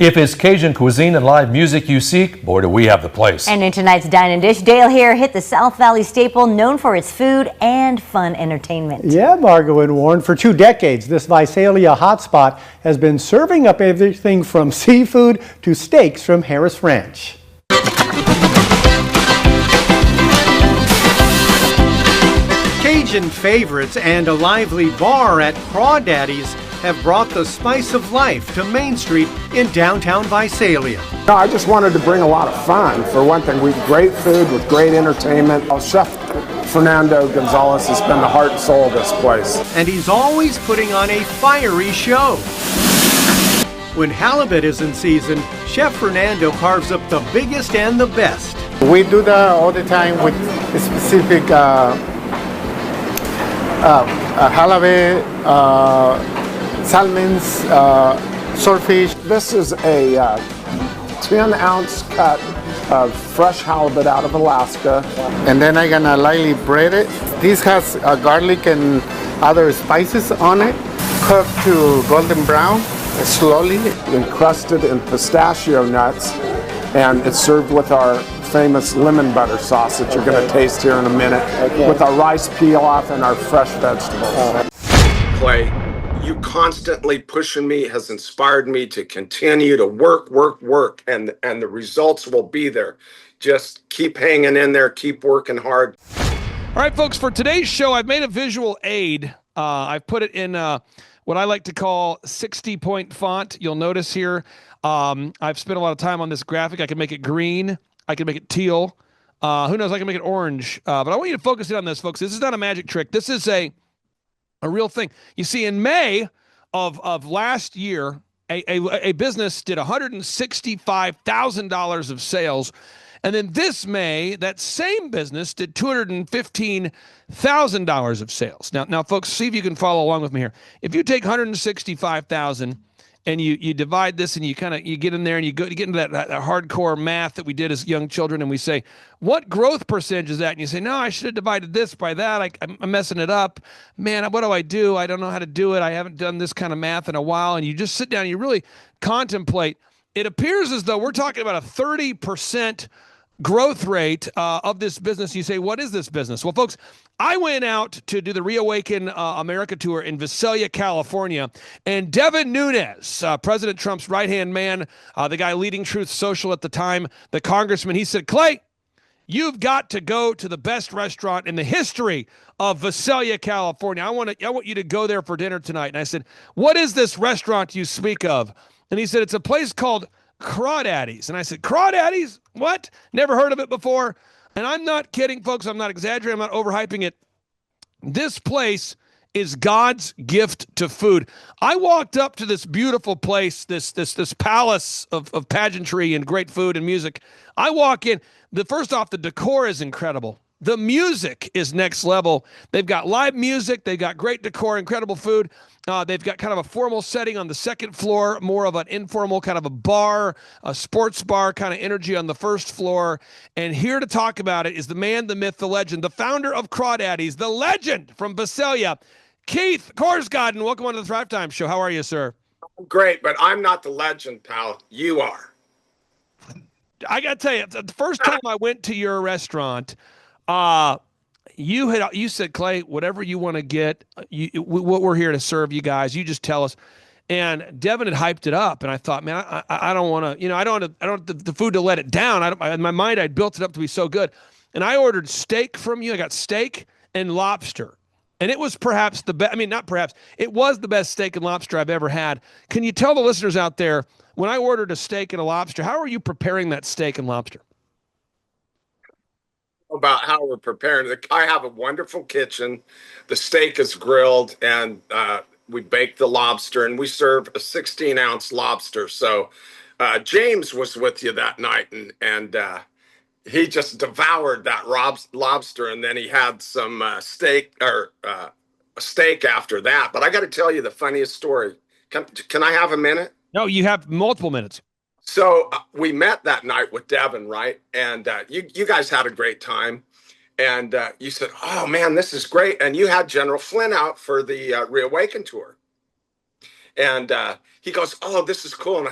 If it's Cajun cuisine and live music you seek, boy, do we have the place. And in tonight's Dine and Dish, Dale here hit the South Valley staple known for its food and fun entertainment. Yeah, Margot and Warren, for 2 decades, this Visalia hotspot has been serving up everything from seafood to steaks from Harris Ranch. Cajun favorites and a lively bar at Crawdaddy's have brought the spice of life to Main Street in downtown Visalia. No, I just wanted to bring a lot of fun. For one thing, we've great food with great entertainment. Chef Fernando Gonzalez has been the heart and soul of this place. And he's always putting on a fiery show. When halibut is in season, Chef Fernando carves up the biggest and the best. We do that all the time with specific halibut, salmons, swordfish. This is a 10-ounce cut of fresh halibut out of Alaska. And then I'm gonna lightly bread it. This has garlic and other spices on it, cooked to golden brown, slowly. Encrusted in pistachio nuts, and it's served with our famous lemon butter sauce that you're going to taste here in a minute, with our rice pilaf and our fresh vegetables. Clay, you constantly pushing me has inspired me to continue to work, and the results will be there. Just keep hanging in there, keep working hard. All right, folks, for today's show, I've made a visual aid. I've put it in what I like to call 60-point font. You'll notice here, I've spent a lot of time on this graphic. I can make it green. I can make it teal. Who knows? I can make it orange. But I want you to focus in on this, folks. This is not a magic trick. This is a real thing. You see, in May of last year, a business did $165,000 of sales. And then this May, that same business did $215,000 of sales. Now, folks, see if you can follow along with me here. If you take $165,000 and you divide this and you get in there and you get into that hardcore math that we did as young children, and we say, what growth percentage is that? And you say, no, I should have divided this by that. I'm messing it up. Man, what do? I don't know how to do it. I haven't done this kind of math in a while. And you just sit down and you really contemplate. It appears as though we're talking about a 30% growth rate of this business. You say, what is this business? Well, folks, I went out to do the Reawaken America tour in Visalia, California, and Devin Nunes, President Trump's right-hand man, the guy leading Truth Social at the time, the congressman, he said, Clay, you've got to go to the best restaurant in the history of Visalia, California. I want you to go there for dinner tonight. And I said, what is this restaurant you speak of? And he said, it's a place called Crawdaddy's. And I said, Crawdaddy's? What? Never heard of it before. And I'm not kidding, folks. I'm not exaggerating. I'm not overhyping it. This place is God's gift to food. I walked up to this beautiful place, this palace of pageantry and great food and music. I walk in. First off, the decor is incredible. The music is next level. They've got live music. They've got great decor, incredible food. They've got kind of a formal setting on the second floor, more of an informal kind of a bar, a sports bar kind of energy on the first floor. And here to talk about it is the man, the myth, the legend, the founder of Crawdaddy's, the legend from Visalia, Keith Korsgaden. Welcome on to the Thrivetime Show. How are you, sir? Great, but I'm not the legend, pal. You are. I got to tell you, the first time I went to your restaurant, you said, Clay, whatever you want to get, what we're here to serve you guys. You just tell us. And Devin had hyped it up, and I thought, man, I don't want to, I don't want the food to let it down. In my mind, I'd built it up to be so good. And I ordered steak from you. I got steak and lobster. And it was perhaps the best. I mean, not perhaps. It was the best steak and lobster I've ever had. Can you tell the listeners out there, when I ordered a steak and a lobster, how are you preparing that steak and lobster? About how we're preparing. I have a wonderful kitchen. The steak is grilled, and we bake the lobster, and we serve a 16-ounce lobster. So James was with you that night, and he just devoured that lobster, and then he had some steak after that. But I got to tell you the funniest story. Can I have a minute? No, you have multiple minutes. So we met that night with Devin, right? And you guys had a great time. And you said, oh, man, this is great. And you had General Flynn out for the Reawaken tour. And he goes, "Oh, this is cool."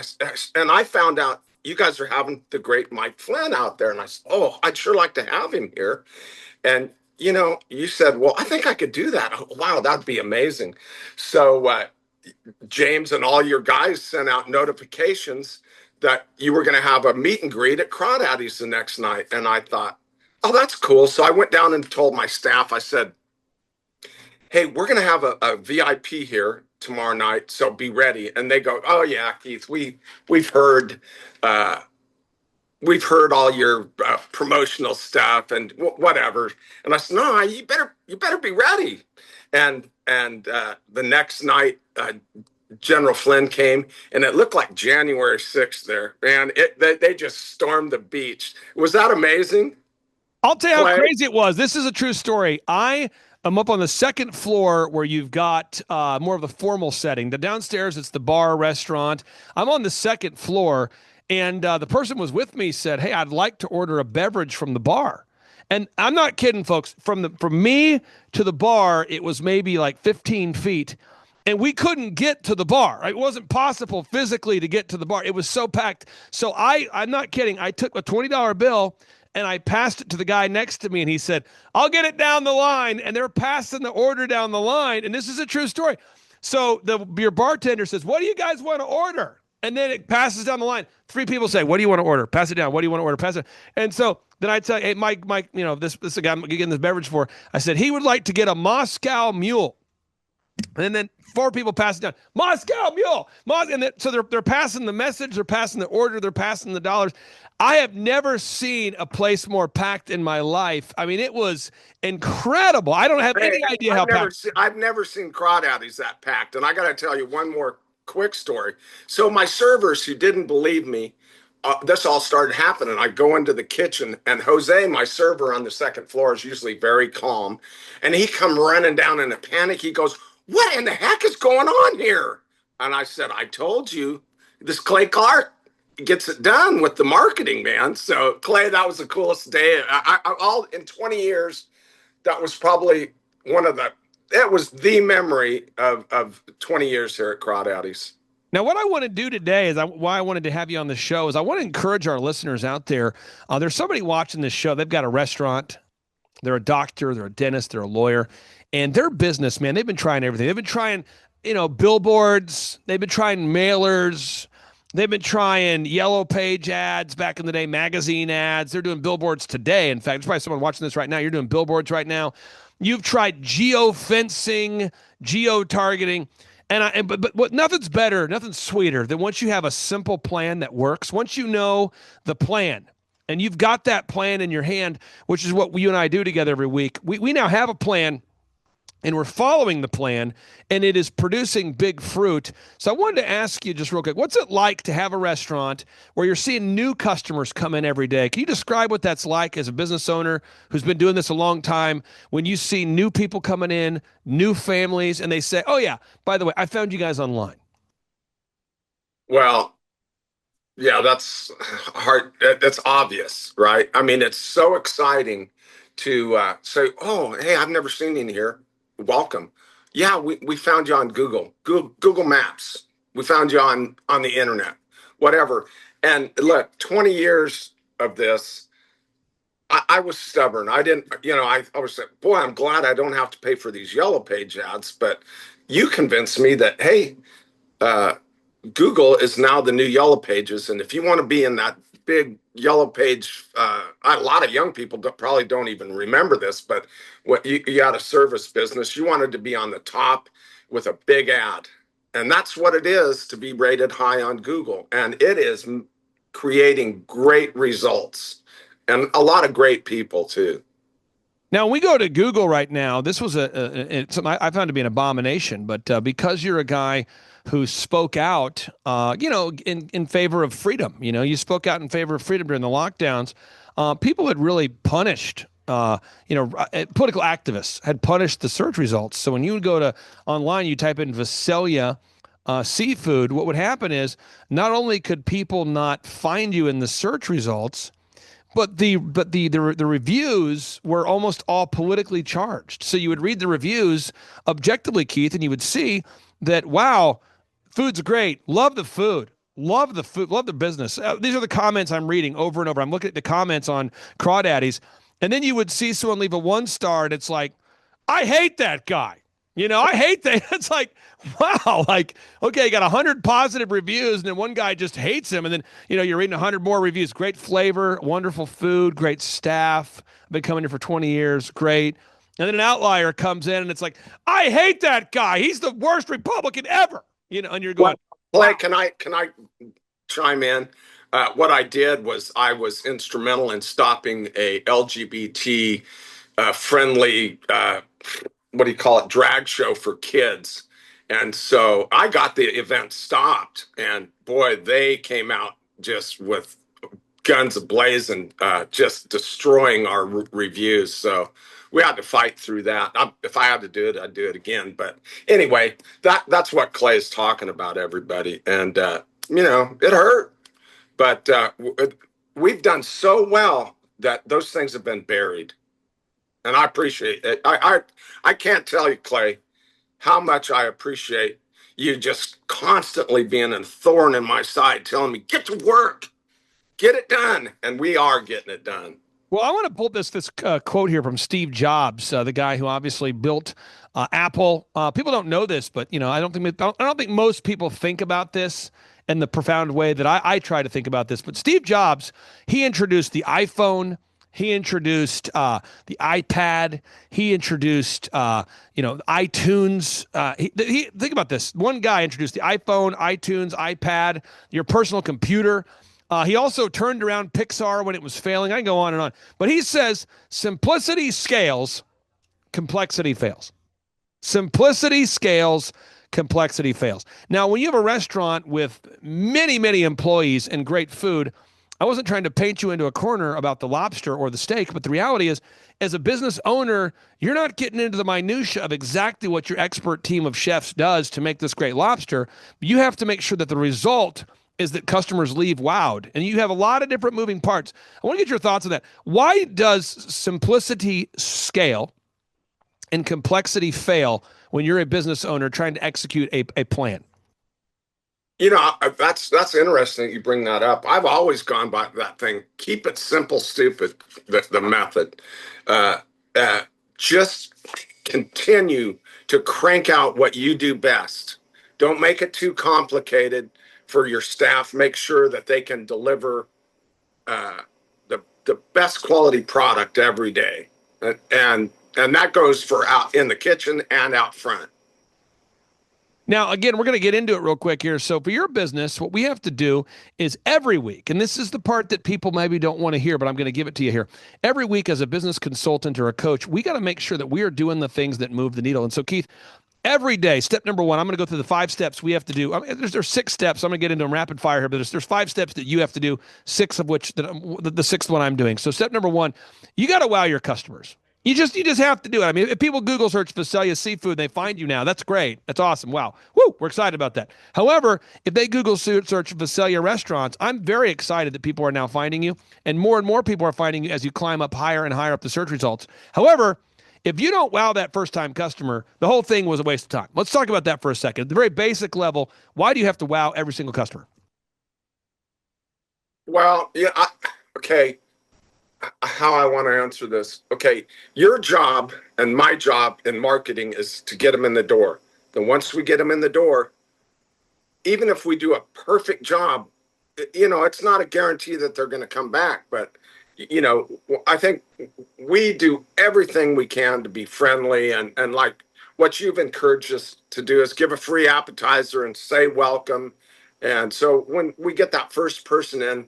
And I found out you guys are having the great Mike Flynn out there. And I said, "Oh, I'd sure like to have him here." And you said, "Well, I think I could do that." Oh, wow, that'd be amazing. So James and all your guys sent out notifications that you were going to have a meet and greet at Crawdaddy's the next night. And I thought, "Oh, that's cool." So I went down and told my staff, I said, "Hey, we're going to have a VIP here tomorrow night, so be ready." And they go, "Oh yeah, Keith, we've heard uh, we've heard all your promotional stuff and whatever." And I said, "No, you better be ready." And the next night, General Flynn came, and it looked like January 6th there. Man, they just stormed the beach. Was that amazing? I'll tell you how Clay? crazy it was. This is a true story. I am up on the second floor where you've got more of the formal setting. The downstairs, it's the bar, restaurant. I'm on the second floor, and the person was with me said, "Hey, I'd like to order a beverage from the bar." And I'm not kidding, folks. From me to the bar, it was maybe like 15 feet. And we couldn't get to the bar. It wasn't possible physically to get to the bar. It was so packed. So I'm not kidding. I took a $20 bill and I passed it to the guy next to me, and he said, "I'll get it down the line." And they're passing the order down the line. And this is a true story. So your bartender says, "What do you guys want to order?" And then it passes down the line. 3 people say, "What do you want to order?" Pass it down. "What do you want to order?" Pass it. And so then I tell, "Hey, Mike, this is the guy I'm getting this beverage for." I said, "He would like to get a Moscow Mule." And then 4 people pass it down. "Moscow Mule." And then, so they're passing the message, they're passing the order, they're passing the dollars. I have never seen a place more packed in my life. I mean, it was incredible. I don't have any idea how packed. I've never seen Crawdaddy's that packed. And I got to tell you one more quick story. So my servers who didn't believe me, this all started happening. I go into the kitchen, and Jose, my server on the second floor, is usually very calm. And he come running down in a panic. He goes, "What in the heck is going on here?" And I said, "I told you, this Clay Clark gets it done with the marketing, man." So Clay, that was the coolest day. All in 20 years, that was probably it was the memory of 20 years here at Crawdaddy's. Now, what I want to do today is why I wanted to have you on the show is I want to encourage our listeners out there. There's somebody watching this show. They've got a restaurant. They're a doctor. They're a dentist. They're a lawyer. And their business, man, they've been trying everything. They've been trying, billboards. They've been trying mailers. They've been trying yellow page ads back in the day, magazine ads. They're doing billboards today. In fact, there's probably someone watching this right now. You're doing billboards right now. You've tried geo-fencing, geo-targeting. But what nothing's better, nothing's sweeter than once you have a simple plan that works. Once you know the plan and you've got that plan in your hand, which is what you and I do together every week. We now have a plan, and we're following the plan, and it is producing big fruit. So I wanted to ask you just real quick, what's it like to have a restaurant where you're seeing new customers come in every day? Can you describe what that's like as a business owner who's been doing this a long time, when you see new people coming in, new families, and they say, "Oh yeah, by the way, I found you guys online"? Well, yeah, that's hard. That's obvious, right? I mean, it's so exciting to say, "Oh, hey, I've never seen you in here. Welcome." Yeah, we found you on Google Maps. We found you on the internet, whatever. And look, 20 years of this, I was stubborn. I didn't, I was like, "Boy, I'm glad I don't have to pay for these yellow page ads." But you convinced me that, hey, Google is now the new yellow pages. And if you want to be in that big yellow page, a lot of young people probably don't even remember this, but what you got a service business, you wanted to be on the top with a big ad. And that's what it is to be rated high on Google. And it is creating great results and a lot of great people too. Now, when we go to Google right now, this was something I found to be an abomination, but because you're a guy who spoke out, in favor of freedom, you spoke out in favor of freedom during the lockdowns, people had really punished, political activists had punished the search results. So when you would go to online, you type in Visalia seafood, what would happen is not only could people not find you in the search results, but the reviews were almost all politically charged. So you would read the reviews objectively, Keith, and you would see that, wow, Food's great. Love the food. Love the food. Love the business. These are the comments I'm reading over and over. I'm looking at the comments on Crawdaddies, and then you would see someone leave a 1-star, and it's like, I hate that guy. I hate that. It's like, wow, like, okay, you got 100 positive reviews, and then one guy just hates him, and then, you're reading 100 more reviews. Great flavor, wonderful food, great staff. I've been coming here for 20 years. Great. And then an outlier comes in, and it's like, I hate that guy. He's the worst Republican ever. And you're going, Clay, can I chime in? What I did was I was instrumental in stopping a LGBT friendly what do you call it, drag show for kids. And so I got the event stopped, and boy, they came out just with guns ablazing, just destroying our reviews. So we had to fight through that. If I had to do it, I'd do it again. But anyway, that's what Clay's talking about, everybody. And, it hurt. But we've done so well that those things have been buried. And I appreciate it. I can't tell you, Clay, how much I appreciate you just constantly being a thorn in my side, telling me, get to work, get it done. And we are getting it done. Well, I want to pull this quote here from Steve Jobs, the guy who obviously built Apple. People don't know this, but I don't think most people think about this in the profound way that I try to think about this. But Steve Jobs, he introduced the iPhone. He introduced the iPad. He introduced, iTunes. Think about this. One guy introduced the iPhone, iTunes, iPad, your personal computer. He also turned around Pixar when it was failing. I can go on and on. But he says, simplicity scales, complexity fails. Simplicity scales, complexity fails. Now, when you have a restaurant with many, many employees and great food, I wasn't trying to paint you into a corner about the lobster or the steak, but the reality is, as a business owner, you're not getting into the minutia of exactly what your expert team of chefs does to make this great lobster. You have to make sure that the result is that customers leave wowed. And you have a lot of different moving parts. I want to get your thoughts on that. Why does simplicity scale and complexity fail when you're a business owner trying to execute a plan? That's interesting that you bring that up. I've always gone by that thing. Keep it simple, stupid, the method. Just continue to crank out what you do best. Don't make it too complicated for your staff. Make sure that they can deliver the best quality product every day. And that goes for out in the kitchen and out front. Now, again, we're going to get into it real quick here. So for your business, what we have to do is every week, and this is the part that people maybe don't want to hear, but I'm going to give it to you here. Every week as a business consultant or a coach, we got to make sure that we are doing the things that move the needle. And so, Keith, every day, step number one, I'm going to go through the 5 steps we have to do. There's 6 steps. I'm going to get into them rapid fire here, but there's 5 steps that you have to do, 6 of which, the 6th one I'm doing. So step number 1, you got to wow your customers. You just have to do it. I mean, if people Google search Visalia Seafood, they find you now. That's great. That's awesome. Wow. Woo, we're excited about that. However, if they Google search Visalia restaurants, I'm very excited that people are now finding you, and more people are finding you as you climb up higher and higher up the search results. However, if you don't wow that first-time customer, the whole thing was a waste of time. Let's talk about that for a second. At the very basic level, why do you have to wow every single customer? Well, yeah, okay. How I want to answer this. Okay, your job and my job in marketing is to get them in the door. Then once we get them in the door, even if we do a perfect job, it's not a guarantee that they're going to come back. But, I think we do everything we can to be friendly. And like what you've encouraged us to do is give a free appetizer and say welcome. And so when we get that first person in,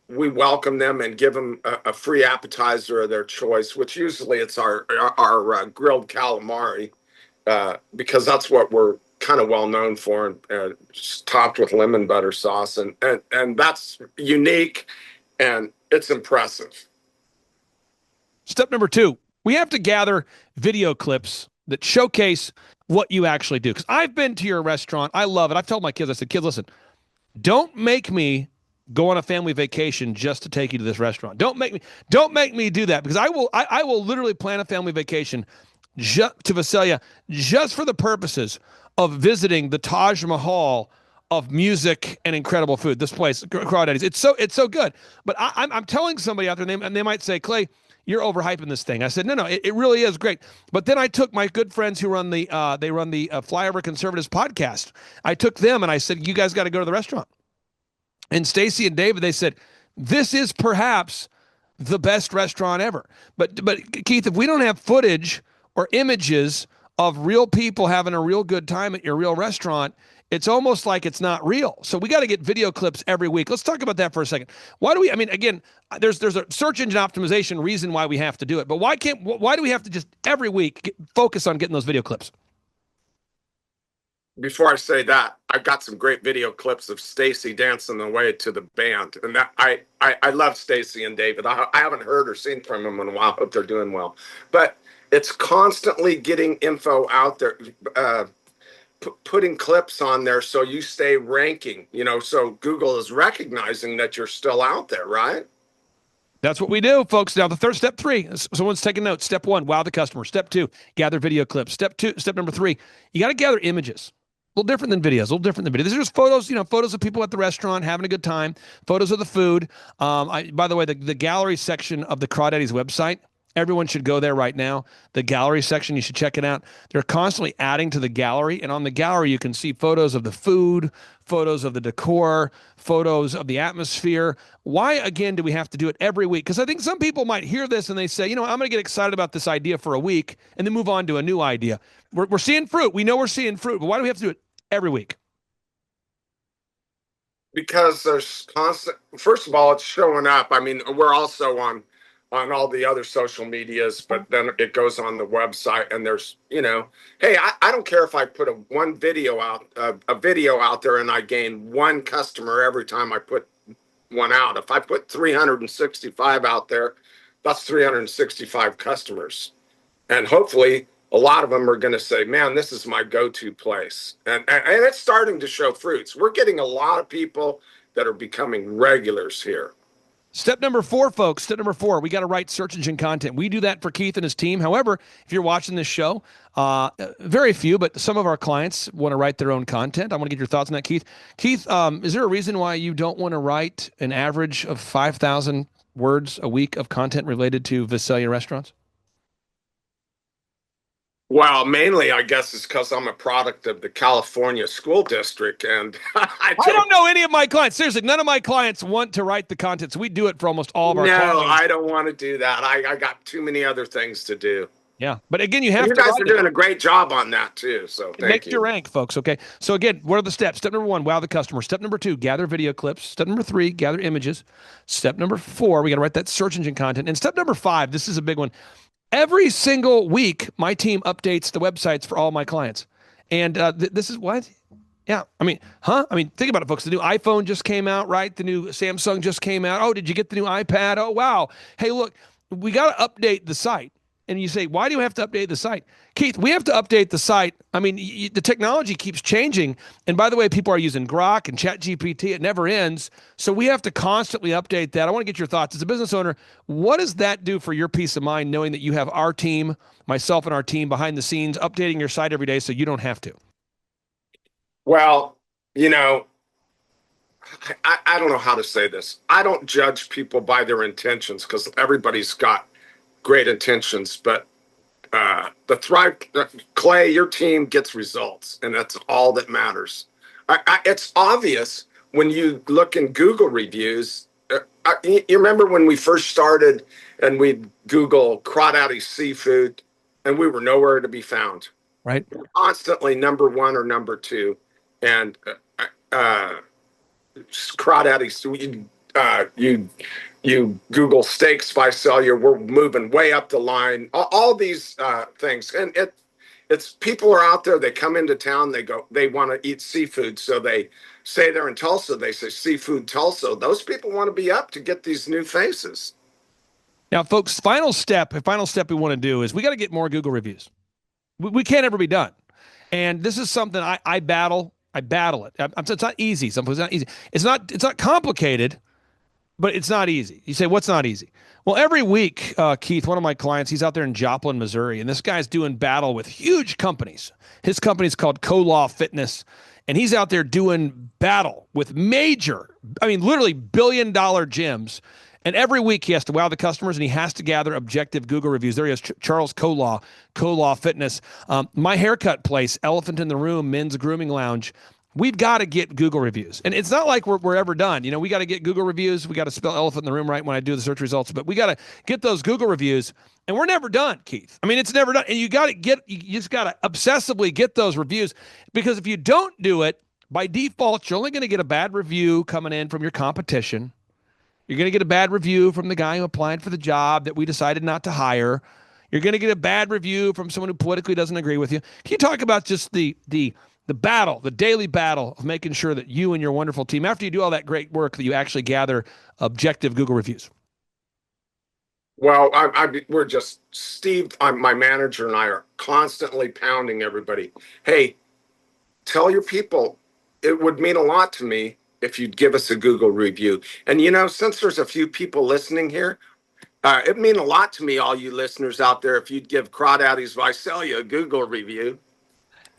we welcome them and give them a free appetizer of their choice, which usually it's our grilled calamari, because that's what we're kind of well known for, topped with lemon butter sauce, and that's unique and it's impressive. Step number 2, we have to gather video clips that showcase what you actually do. Because I've been to your restaurant, I love it. I've told my kids, I said, kids, listen, don't make me go on a family vacation just to take you to this restaurant. Don't make me do that, because I will literally plan a family vacation to Visalia just for the purposes of visiting the Taj Mahal of music and incredible food. This place, Crawdaddy's, it's so good. But I'm telling somebody out there, and they might say, Clay, you're overhyping this thing. I said, no, it really is great. But then I took my good friends who run the Flyover Conservatives podcast. I took them and I said, you guys got to go to the restaurant. And Stacy and David, they said, this is perhaps the best restaurant ever. But Keith, if we don't have footage or images of real people having a real good time at your real restaurant, it's almost like it's not real. So we got to get video clips every week. Let's talk about that for a second. Why do we, I mean, again, there's a search engine optimization reason why we have to do it, but why do we have to just every week focus on getting those video clips? Before I say that, I've got some great video clips of Stacy dancing away to the band, and that I love Stacy and David. I haven't heard or seen from them in a while. Hope they're doing well. But it's constantly getting info out there, putting clips on there so you stay ranking. So Google is recognizing that you're still out there, right? That's what we do, folks. Now, step 3, someone's taking notes. Step 1, wow the customer. Step 2, gather video clips. Step number 3, you got to gather images. A little different than videos, These are just photos, photos of people at the restaurant having a good time, photos of the food. By the way, the gallery section of the Crawdaddy's website, everyone should go there right now. The gallery section, you should check it out. They're constantly adding to the gallery, and on the gallery, you can see photos of the food, photos of the decor, photos of the atmosphere. Why, again, do we have to do it every week? Because I think some people might hear this and they say, I'm going to get excited about this idea for a week and then move on to a new idea. We're seeing fruit. We know we're seeing fruit, but why do we have to do it every week? Because there's constant, first of all, it's showing up. I mean, we're also on all the other social medias, but then it goes on the website and there's, hey, I don't care if I put a video out there and I gain one customer every time I put one out. If I put 365 out there, that's 365 customers. And hopefully a lot of them are going to say, man, this is my go-to place. And it's starting to show fruits. We're getting a lot of people that are becoming regulars here. Step number 4, folks. Step number 4, we got to write search engine content. We do that for Keith and his team. However, if you're watching this show, very few, but some of our clients want to write their own content. I want to get your thoughts on that, Keith. Keith, is there a reason why you don't want to write an average of 5,000 words a week of content related to Visalia restaurants? Well, mainly, I guess, it's because I'm a product of the California school district, and I don't know any of my clients. Seriously, none of my clients want to write the content, so we do it for almost all of our clients. No, I don't want to do that. I got too many other things to do. Yeah, but again, you have you guys are doing a great job on that, too, so thank you. Your rank, folks, okay? So again, what are the steps? Step number 1, wow the customer. Step number 2, gather video clips. Step number 3, gather images. Step number 4, we got to write that search engine content. And step number 5, this is a big one. Every single week, my team updates the websites for all my clients. And this is what? Yeah. I mean, think about it, folks. The new iPhone just came out, right? The new Samsung just came out. Oh, did you get the new iPad? Oh, wow. Hey, look, we got to update the site. And you say, why do you have to update the site? Keith, we have to update the site. I mean, the technology keeps changing. And by the way, people are using Grok and ChatGPT. It never ends. So we have to constantly update that. I want to get your thoughts. As a business owner, what does that do for your peace of mind, knowing that you have our team, myself and our team behind the scenes, updating your site every day so you don't have to? Well, I don't know how to say this. I don't judge people by their intentions because everybody's got great intentions, but Clay, your team gets results, and that's all that matters. It's obvious when you look in Google reviews. You remember when we first started and we'd Google Crawdaddy seafood, and we were nowhere to be found. Right. We're constantly number 1 or number 2, and Crawdaddy. You Google steaks Visalia, we're moving way up the line. All these things, and it's people are out there. They come into town. They want to eat seafood, so they say they're in Tulsa. They say seafood Tulsa. Those people want to be up to get these new faces. Now, folks, final step we want to do is we got to get more Google reviews. We can't ever be done, and this is something I battle. I battle it. It's not easy. Sometimes it's not easy. It's not complicated. but it's not easy. You say, what's not easy? Well, every week, Keith, one of my clients, he's out there in Joplin, Missouri, and this guy's doing battle with huge companies. His company's called Co-Law Fitness, and he's out there doing battle with major, I mean, literally billion-dollar gyms. And every week he has to wow the customers, and he has to gather objective Google reviews. There he is, Charles Co-Law Fitness. My haircut place, Elephant in the Room, Men's Grooming Lounge. We've got to get Google reviews. And it's not like we're ever done. You know, we got to get Google reviews. We got to spell elephant in the room right when I do the search results. But we got to get those Google reviews. And we're never done, Keith. I mean, it's never done. And you just got to obsessively get those reviews. Because if you don't do it, by default, you're only going to get a bad review coming in from your competition. You're going to get a bad review from the guy who applied for the job that we decided not to hire. You're going to get a bad review from someone who politically doesn't agree with you. Can you talk about just the battle, the daily battle of making sure that you and your wonderful team, after you do all that great work, that you actually gather objective Google reviews? Well, we're just, Steve, my manager and I are constantly pounding everybody. Hey, tell your people, it would mean a lot to me if you'd give us a Google review. And, you know, since there's a few people listening here, it'd mean a lot to me, all you listeners out there, if you'd give Crawdaddy's Visalia a Google review.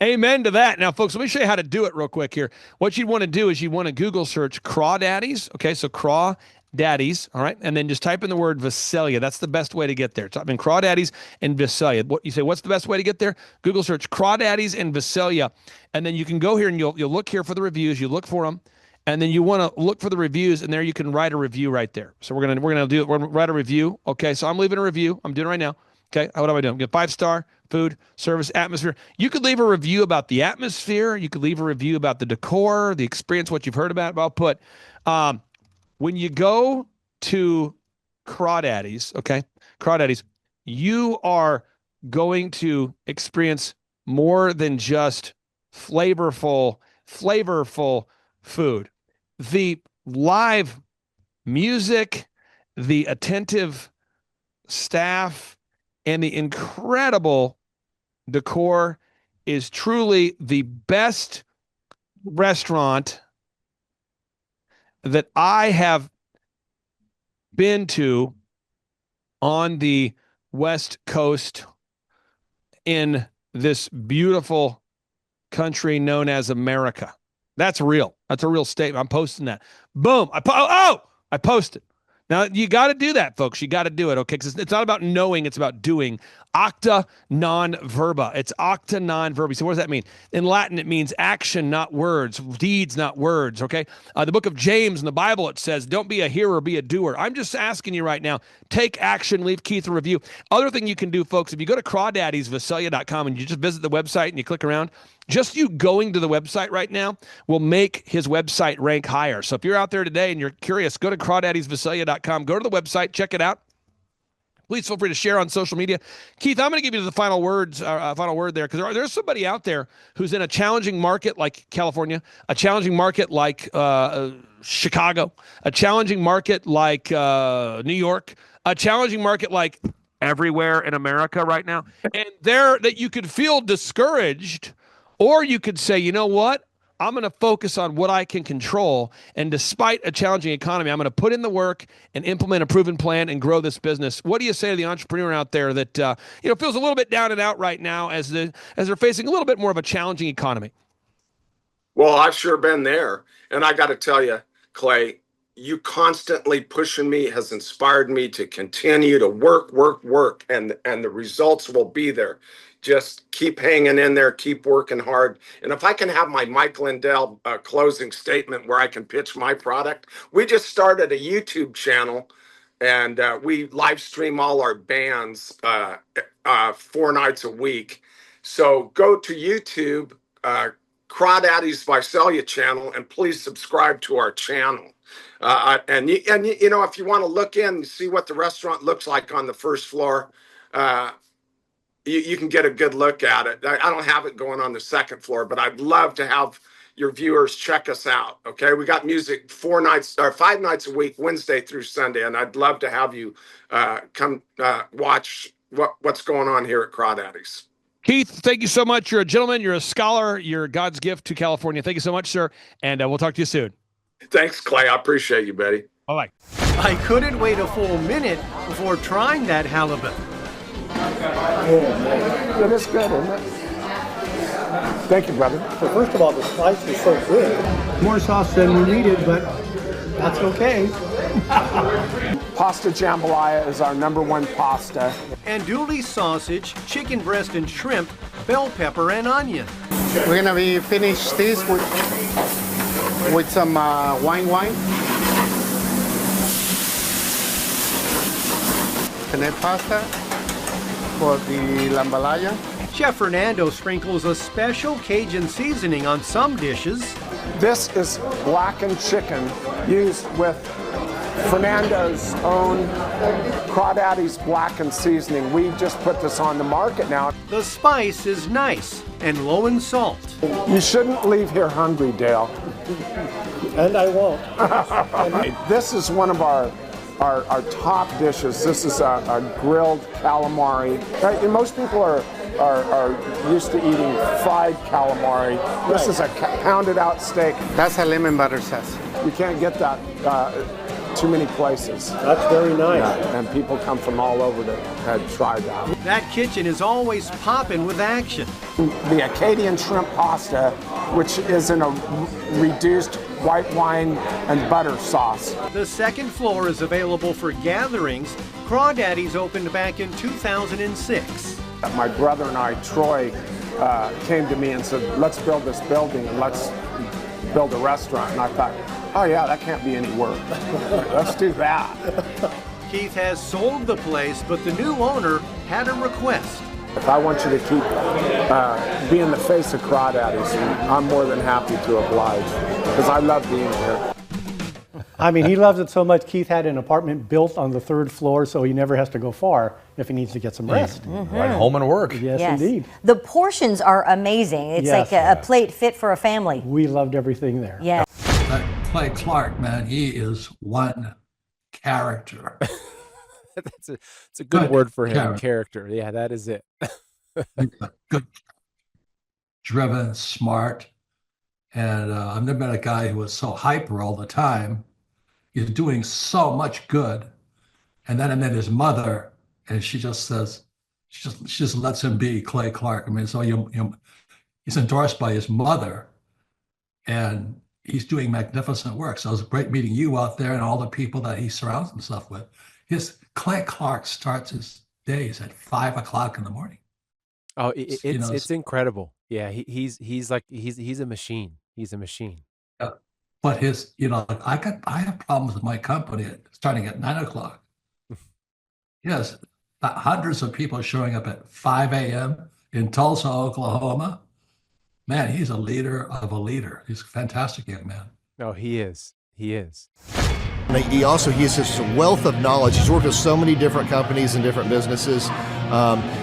Amen to that. Now, folks, let me show you how to do it real quick here. What you'd want to do is you want to Google search Crawdaddies. Okay, so Crawdaddies, all right? And then just type in the word Visalia. That's the best way to get there. Type in Crawdaddies and Visalia. What you say, what's the best way to get there? Google search Crawdaddies and Visalia. And then you can go here and you'll look here for the reviews. You look for them. And then you want to look for the reviews, and there you can write a review right there. So we're gonna do it. We're gonna write a review. Okay, so I'm leaving a review. I'm doing it right now. Okay, what am I doing? Get 5-star food, service, atmosphere. You could leave a review about the atmosphere. You could leave a review about the decor, the experience, what you've heard about. I'll put when you go to Crawdaddies, okay, Crawdaddies, you are going to experience more than just flavorful food. The live music, the attentive staff, and the incredible decor is truly the best restaurant that I have been to on the West Coast in this beautiful country known as America. That's real. That's a real statement. I'm posting that. Boom. I posted. Now, you got to do that, folks. You got to do it, okay? Because it's not about knowing. It's about doing. Acta non verba. It's acta non verba. So what does that mean? In Latin, it means action, not words. Deeds, not words, okay? The book of James in the Bible, it says, don't be a hearer, be a doer. I'm just asking you right now, take action, leave Keith a review. Other thing you can do, folks, if you go to crawdaddiesvisalia.com and you just visit the website and you click around, just you going to the website right now will make his website rank higher. So if you're out there today and you're curious, go to crawdaddiesvisalia.com, go to the website, check it out. Please feel free to share on social media. Keith, I'm going to give you the final word there, because there's somebody out there who's in a challenging market like California, a challenging market like Chicago, a challenging market like New York, a challenging market like everywhere in America right now. And there that you could feel discouraged, or you could say, you know what? I'm going to focus on what I can control. And despite a challenging economy, I'm going to put in the work and implement a proven plan and grow this business. What do you say to the entrepreneur out there that feels a little bit down and out right now as they're facing a little bit more of a challenging economy? Well, I've sure been there. And I got to tell you, Clay, you constantly pushing me has inspired me to continue to work, and the results will be there. Just keep hanging in there, keep working hard. And if I can have my Mike Lindell closing statement where I can pitch my product, we just started a YouTube channel, and we live stream all our bands 4 nights a week. So go to YouTube, Crawdaddy's Visalia channel, and please subscribe to our channel. And you know, if you want to look in and see what the restaurant looks like on the first floor, you can get a good look at it. I don't have it going on the second floor, but I'd love to have your viewers check us out. Okay, we got music 5 nights a week, Wednesday through Sunday, and I'd love to have you come watch what's going on here at Crawdaddy's. Keith, thank you so much. You're a gentleman. You're a scholar. You're God's gift to California. Thank you so much, sir. And we'll talk to you soon. Thanks, Clay. I appreciate you, buddy. Bye-bye. I couldn't wait a full minute before trying that halibut. It is good, isn't it? Thank you, brother. Well, first of all, the spice is so good. More sauce than we needed, but that's okay. Pasta jambalaya is our #1 pasta. Andouille sausage, chicken breast and shrimp, bell pepper and onion. We're gonna be finish this with some wine. Penne pasta for the lambalaya. Chef Fernando sprinkles a special Cajun seasoning on some dishes. This is blackened chicken used with Fernando's own Crawdaddy's blackened seasoning. We just put this on the market now. The spice is nice and low in salt. You shouldn't leave here hungry, Dale. And I won't. This is one of our top dishes. This is a grilled calamari. Right? And most people are used to eating fried calamari. This is a pounded out steak. That's a lemon butter sauce. You can't get that too many places. That's very nice. Yeah, and people come from all over to try that. That kitchen is always popping with action. The Acadian shrimp pasta, which is in a reduced white wine and butter sauce. The second floor is available for gatherings. Crawdaddy's opened back in 2006. My brother and I, Troy, came to me and said, let's build this building and let's build a restaurant. And I thought, oh yeah, that can't be any work. Let's do that. Keith has sold the place, but the new owner had a request. If I want you to keep being the face of Crawdaddy's, I'm more than happy to oblige, because I love being here. I mean, he loves it so much. Keith had an apartment built on the 3rd floor, so he never has to go far if he needs to get some rest. Right home and work. Yes, indeed. The portions are amazing. It's Yes. like a plate fit for a family. We loved everything there. Yeah. Clay Clark, man, he is one character. It's a good word for him. Character. Yeah, that is it. Good, driven, smart. And I've never met a guy who was so hyper all the time. He's doing so much good. And then I met his mother, and she just says, she just lets him be Clay Clark. I mean, so he's endorsed by his mother, and he's doing magnificent work. So it was great meeting you out there and all the people that he surrounds himself with. Clay Clark starts his days at 5 o'clock in the morning. Oh, it's incredible. Yeah, he's a machine. He's a machine. But I have problems with my company starting at 9 o'clock. Yes, hundreds of people showing up at 5 a.m. in Tulsa, Oklahoma. Man, he's a leader of a leader. He's a fantastic young man. Oh, he is. He is. He has just a wealth of knowledge. He's worked with so many different companies and different businesses.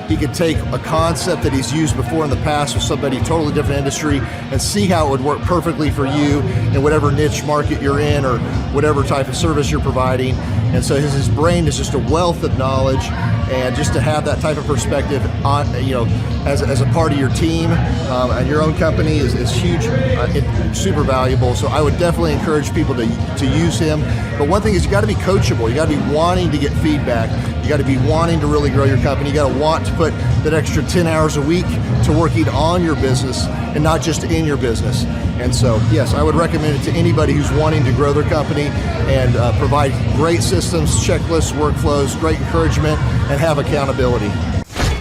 He could take a concept that he's used before in the past with somebody totally different industry and see how it would work perfectly for you in whatever niche market you're in or whatever type of service you're providing. And so his brain is just a wealth of knowledge, and just to have that type of perspective on, as a part of your team and your own company is huge, super valuable. So I would definitely encourage people to use him. But one thing is, you got to be coachable. You got to be wanting to get feedback. You got to be wanting to really grow your company. You got to want to put that extra 10 hours a week to working on your business and not just in your business. And so, yes, I would recommend it to anybody who's wanting to grow their company and provide great systems, checklists, workflows, great encouragement, and have accountability.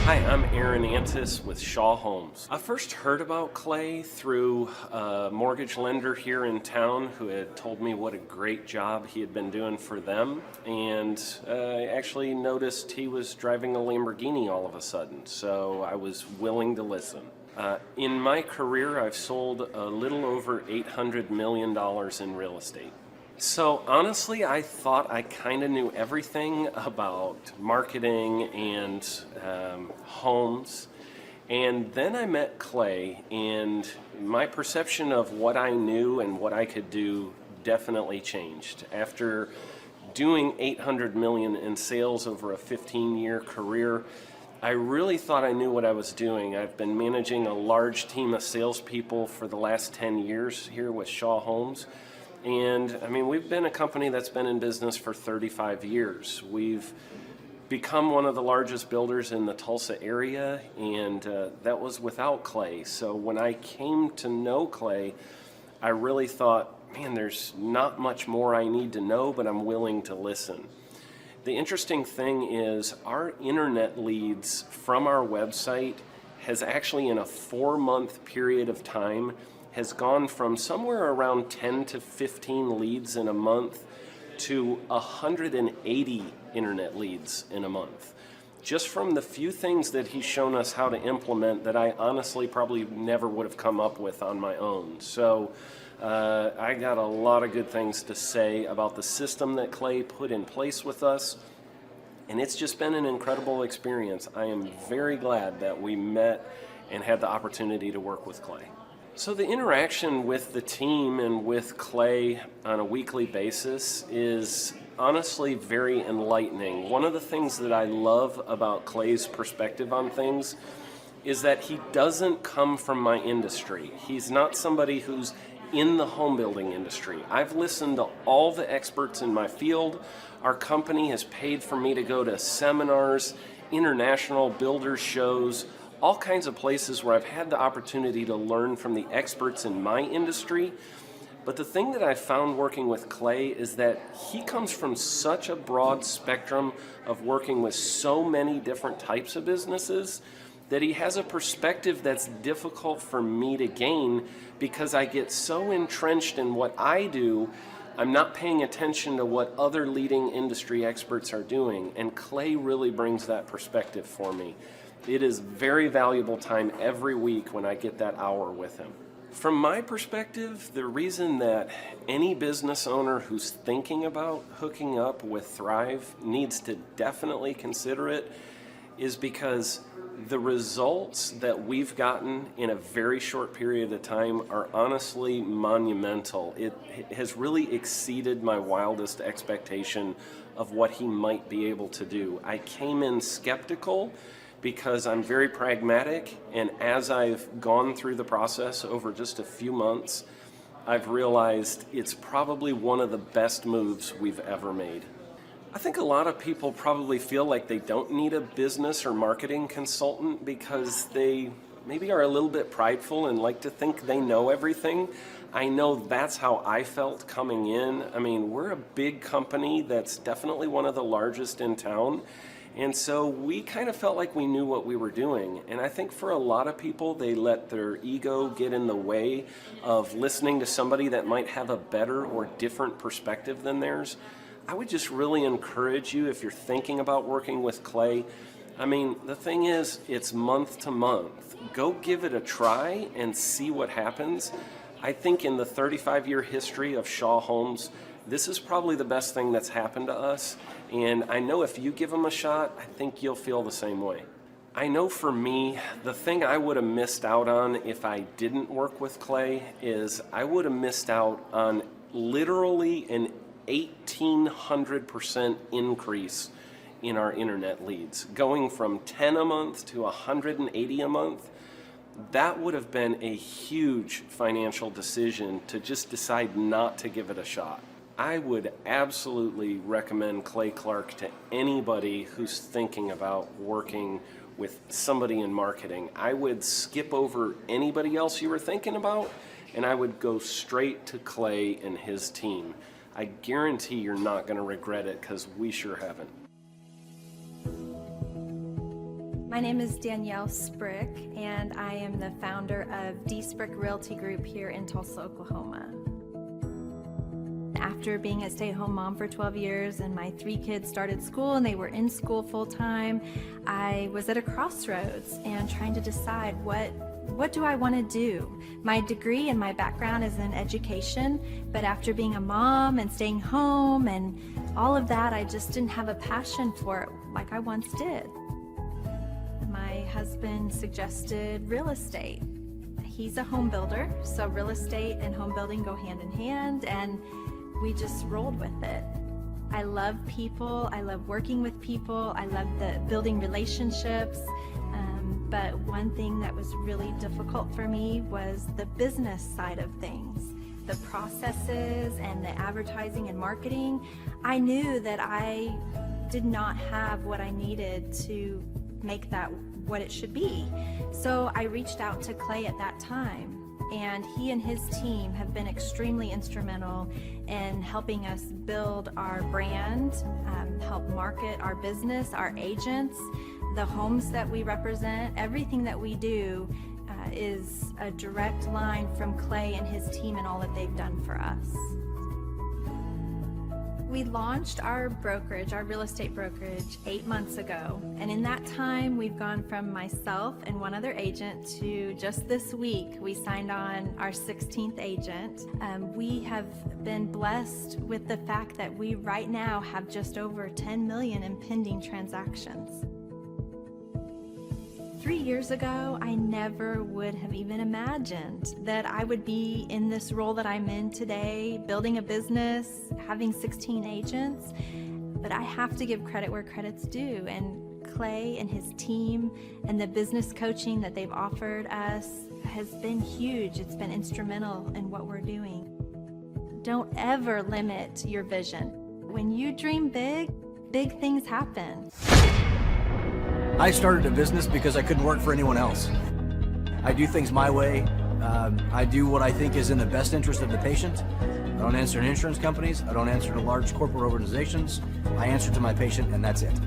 Hi, I'm Aaron Antis with Shaw Homes. I first heard about Clay through a mortgage lender here in town who had told me what a great job he had been doing for them, and I actually noticed he was driving a Lamborghini all of a sudden, so I was willing to listen. In my career, I've sold a little over $800 million in real estate. So honestly, I thought I kind of knew everything about marketing and homes. And then I met Clay, and my perception of what I knew and what I could do definitely changed. After doing $800 million in sales over a 15-year career, I really thought I knew what I was doing. I've been managing a large team of salespeople for the last 10 years here with Shaw Homes. And I mean, we've been a company that's been in business for 35 years. We've become one of the largest builders in the Tulsa area, and that was without Clay. So when I came to know Clay, I really thought, man, there's not much more I need to know, but I'm willing to listen. The interesting thing is our internet leads from our website has actually, in a 4-month period of time, has gone from somewhere around 10 to 15 leads in a month to 180 internet leads in a month. Just from the few things that he's shown us how to implement that I honestly probably never would have come up with on my own. So I got a lot of good things to say about the system that Clay put in place with us, and it's just been an incredible experience. I am very glad that we met and had the opportunity to work with Clay. So the interaction with the team and with Clay on a weekly basis is honestly very enlightening. One of the things that I love about Clay's perspective on things is that he doesn't come from my industry. He's not somebody who's in the home building industry. I've listened to all the experts in my field. Our company has paid for me to go to seminars, international builder shows, all kinds of places where I've had the opportunity to learn from the experts in my industry. But the thing that I found working with Clay is that he comes from such a broad spectrum of working with so many different types of businesses that he has a perspective that's difficult for me to gain because I get so entrenched in what I do, I'm not paying attention to what other leading industry experts are doing. And Clay really brings that perspective for me. It is very valuable time every week when I get that hour with him. From my perspective, the reason that any business owner who's thinking about hooking up with Thrive needs to definitely consider it is because the results that we've gotten in a very short period of time are honestly monumental. It has really exceeded my wildest expectation of what he might be able to do. I came in skeptical because I'm very pragmatic, and as I've gone through the process over just a few months, I've realized it's probably one of the best moves we've ever made. I think a lot of people probably feel like they don't need a business or marketing consultant because they maybe are a little bit prideful and like to think they know everything. I know that's how I felt coming in. I mean, we're a big company that's definitely one of the largest in town. And so we kind of felt like we knew what we were doing. And I think for a lot of people, they let their ego get in the way of listening to somebody that might have a better or different perspective than theirs. I would just really encourage you, if you're thinking about working with Clay, I mean, the thing is, it's month to month. Go give it a try and see what happens. I think in the 35-year history of Shaw Homes, this is probably the best thing that's happened to us. And I know if you give them a shot, I think you'll feel the same way. I know for me, the thing I would have missed out on if I didn't work with Clay is I would have missed out on literally an 1,800% increase in our internet leads. Going from 10 a month to 180 a month, that would have been a huge financial decision to just decide not to give it a shot. I would absolutely recommend Clay Clark to anybody who's thinking about working with somebody in marketing. I would skip over anybody else you were thinking about, and I would go straight to Clay and his team. I guarantee you're not going to regret it because we sure haven't. My name is Danielle Sprick, and I am the founder of D Sprick Realty Group here in Tulsa, Oklahoma. After being a stay-at-home mom for 12 years and my 3 kids started school and they were in school full-time, I was at a crossroads and trying to decide what do I want to do? My degree and my background is in education, but after being a mom and staying home and all of that, I just didn't have a passion for it like I once did. My husband suggested real estate. He's a home builder, so real estate and home building go hand in hand, and we just rolled with it. I love people, I love working with people, I love building relationships. But one thing that was really difficult for me was the business side of things. the processes and the advertising and marketing, I knew that I did not have what I needed to make that what it should be. So I reached out to Clay at that time, and he and his team have been extremely instrumental in helping us build our brand, help market our business, our agents, the homes that we represent. Everything that we do is a direct line from Clay and his team and all that they've done for us. We launched our brokerage, our real estate brokerage, 8 months ago. And in that time, we've gone from myself and one other agent to just this week, we signed on our 16th agent. We have been blessed with the fact that we right now have just over 10 million in pending transactions. 3 years ago, I never would have even imagined that I would be in this role that I'm in today, building a business, having 16 agents. But I have to give credit where credit's due. And Clay and his team and the business coaching that they've offered us has been huge. It's been instrumental in what we're doing. Don't ever limit your vision. When you dream big, big things happen. I started a business because I couldn't work for anyone else. I do things my way. I do what I think is in the best interest of the patient. I don't answer to insurance companies. I don't answer to large corporate organizations. I answer to my patient, and that's it.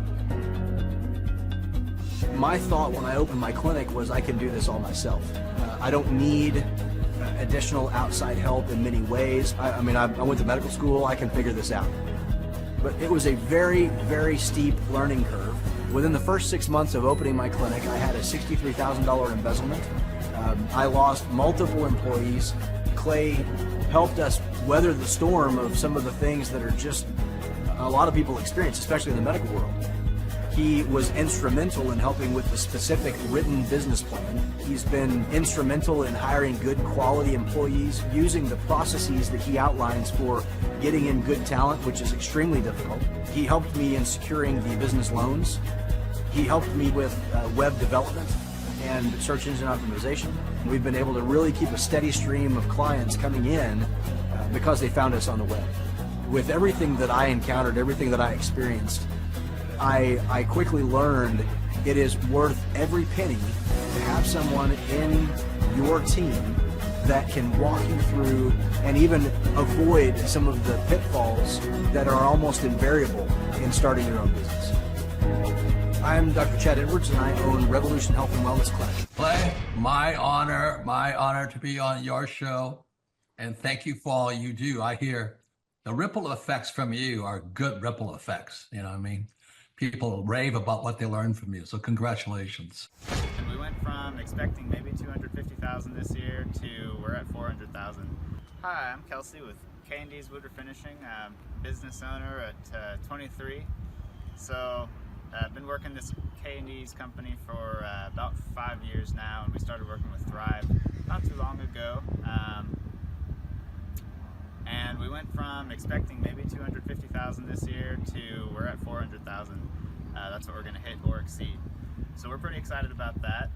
My thought when I opened my clinic was I can do this all myself. I don't need additional outside help in many ways. I went to medical school. I can figure this out. But it was a very, very steep learning curve. Within the first 6 months of opening my clinic, I had a $63,000 embezzlement. I lost multiple employees. Clay helped us weather the storm of some of the things that are just a lot of people experience, especially in the medical world. He was instrumental in helping with the specific written business plan. He's been instrumental in hiring good quality employees, using the processes that he outlines for getting in good talent, which is extremely difficult. He helped me in securing the business loans. He helped me with web development and search engine optimization. We've been able to really keep a steady stream of clients coming in because they found us on the web. With everything that I encountered, everything that I experienced, I quickly learned it is worth every penny to have someone in your team that can walk you through and even avoid some of the pitfalls that are almost invariable in starting your own business. I'm Dr. Chad Edwards, and I own Revolution Health and Wellness Clinic. Clay, my honor to be on your show, and thank you for all you do. I hear the ripple effects from you are good ripple effects. You know what I mean? People rave about what they learned from you, so congratulations. And we went from expecting maybe 250,000 this year to we're at 400,000. Hi, I'm Kelsey with K&D's Woodward Finishing. I'm business owner at 23. So I've been working this K&D's company for about 5 years now, and we started working with Thrive not too long ago. And we went from expecting maybe 250,000 this year to we're at 400,000. That's what we're going to hit or exceed. So we're pretty excited about that.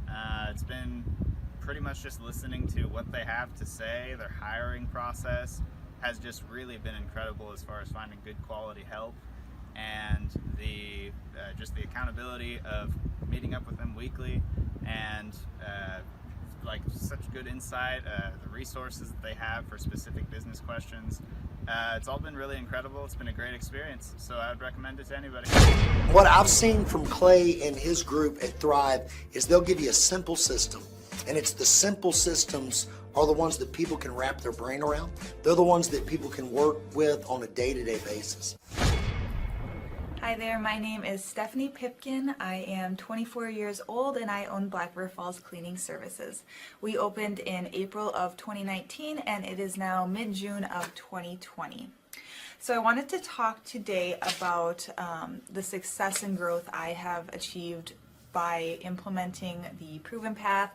It's been pretty much just listening to what they have to say. Their hiring process has just really been incredible as far as finding good quality help, and the just the accountability of meeting up with them weekly, and like such good insight, the resources that they have for specific business questions. It's all been really incredible. It's been a great experience, so I would recommend it to anybody. What I've seen from Clay and his group at Thrive is they'll give you a simple system, and it's the simple systems are the ones that people can wrap their brain around. They're the ones that people can work with on a day-to-day basis. Hi there, my name is Stephanie Pipkin. I am 24 years old and I own Black River Falls Cleaning Services. We opened in April of 2019 and it is now mid-June of 2020. So I wanted to talk today about the success and growth I have achieved by implementing the Proven Path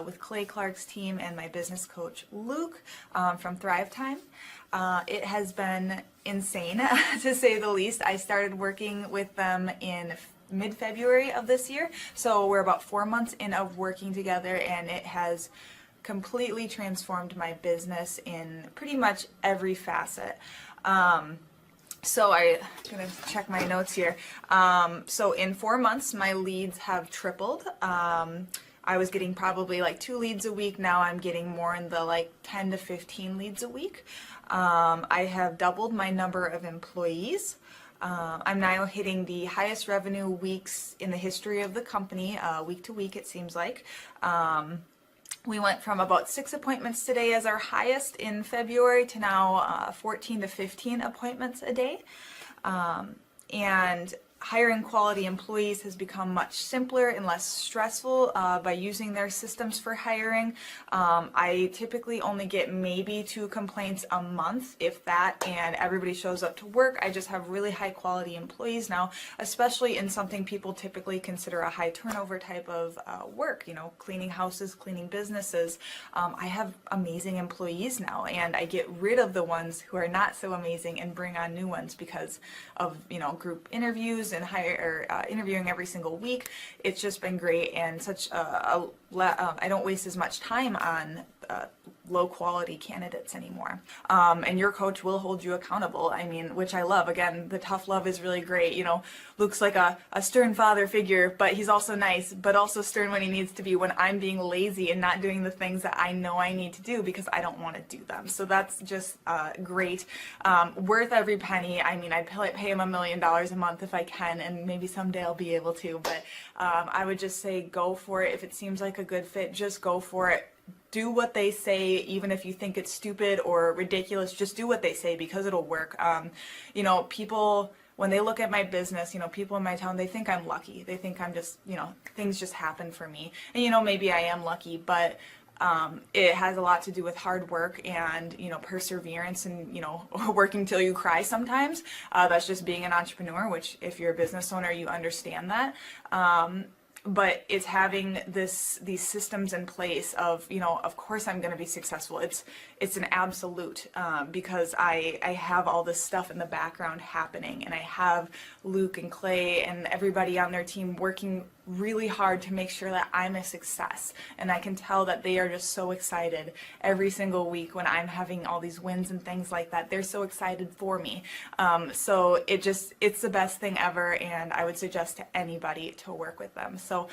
with Clay Clark's team and my business coach Luke from Thrivetime. It has been insane to say the least. I started working with them in mid-February of this year, so we're about 4 months in of working together, and it has completely transformed my business in pretty much every facet. So I'm going to check my notes here. So in 4 months, my leads have tripled. I was getting probably like 2 leads a week. Now I'm getting more in the like 10 to 15 leads a week. I have doubled my number of employees. I'm now hitting the highest revenue weeks in the history of the company, week to week it seems like. We went from about 6 appointments today as our highest in February to now 14 to 15 appointments a day. And hiring quality employees has become much simpler and less stressful by using their systems for hiring. I typically only get maybe 2 complaints a month, if that, and everybody shows up to work. I just have really high quality employees now, especially in something people typically consider a high turnover type of work, you know, cleaning houses, cleaning businesses. I have amazing employees now, and I get rid of the ones who are not so amazing and bring on new ones because of, you know, group interviews and interviewing every single week. It's just been great, and such I don't waste as much time on low quality candidates anymore. And your coach will hold you accountable. I mean, which I love. Again, the tough love is really great. You know, Luke's like a stern father figure, but he's also nice, but also stern when he needs to be, when I'm being lazy and not doing the things that I know I need to do because I don't want to do them. So that's just great. Worth every penny. I mean, I'd pay him $1 million a month if I can, and maybe someday I'll be able to, but I would just say go for it. If it seems like a good fit, just go for it. Do what they say, even if you think it's stupid or ridiculous, just do what they say because it'll work. You know, people, when they look at my business, you know, people in my town, they think I'm lucky. They think I'm just, you know, things just happen for me. And, you know, maybe I am lucky, but it has a lot to do with hard work and, you know, perseverance and, you know, working till you cry sometimes. That's just being an entrepreneur, which if you're a business owner, you understand that. But it's having these systems in place of, you know, of course I'm going to be successful. It's an absolute because I have all this stuff in the background happening, and I have Luke and Clay and everybody on their team working really hard to make sure that I'm a success. And I can tell that they are just so excited every single week when I'm having all these wins and things like that. They're so excited for me. So it's the best thing ever, and I would suggest to anybody to work with them. So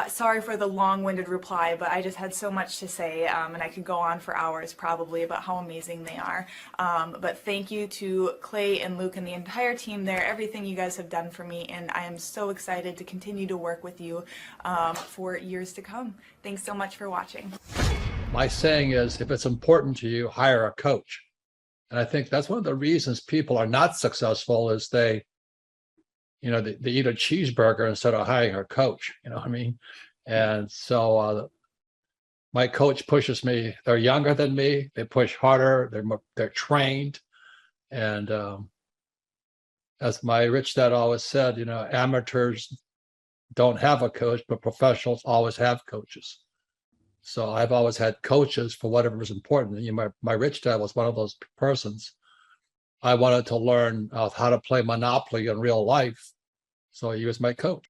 sorry for the long-winded reply, but I just had so much to say, and I could go on for hours probably about how amazing they are. But thank you to Clay and Luke and the entire team there, everything you guys have done for me, and I am so excited to continue to work with you for years to come. Thanks so much for watching. My saying is, if it's important to you, hire a coach. And I think that's one of the reasons people are not successful is they eat a cheeseburger instead of hiring a coach, you know what I mean? And so my coach pushes me. They're younger than me. They push harder. They're trained. And as my rich dad always said, you know, amateurs don't have a coach, but professionals always have coaches. So I've always had coaches for whatever is important. You know, my rich dad was one of those persons. I wanted to learn how to play Monopoly in real life, so he was my coach.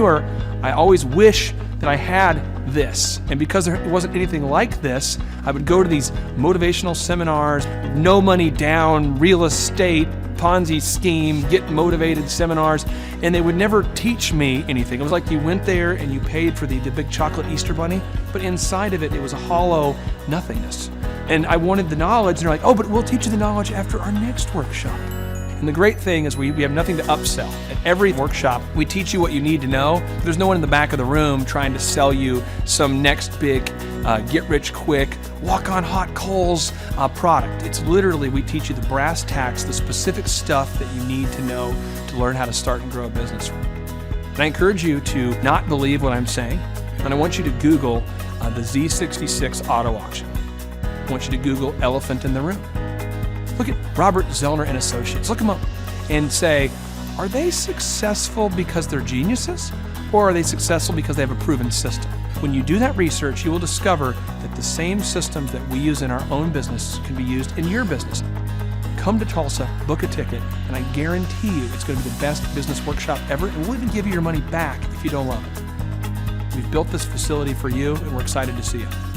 I always wish that I had this, and because there wasn't anything like this, I would go to these motivational seminars, no money down, real estate, Ponzi scheme, get motivated seminars, and they would never teach me anything. It was like you went there and you paid for the big chocolate Easter bunny, but inside of it, it was a hollow nothingness. And I wanted the knowledge, and they're like, oh, but we'll teach you the knowledge after our next workshop. And the great thing is we have nothing to upsell. At every workshop, we teach you what you need to know. There's no one in the back of the room trying to sell you some next big get-rich-quick, walk-on-hot coals product. It's literally, we teach you the brass tacks, the specific stuff that you need to know to learn how to start and grow a business. And I encourage you to not believe what I'm saying, and I want you to Google the Z66 auto auction. I want you to Google elephant in the room. Look at Robert Zellner and Associates. Look them up and say, are they successful because they're geniuses, or are they successful because they have a proven system? When you do that research, you will discover that the same systems that we use in our own business can be used in your business. Come to Tulsa, book a ticket, and I guarantee you it's going to be the best business workshop ever, and we'll even give you your money back if you don't love it. We've built this facility for you, and we're excited to see you.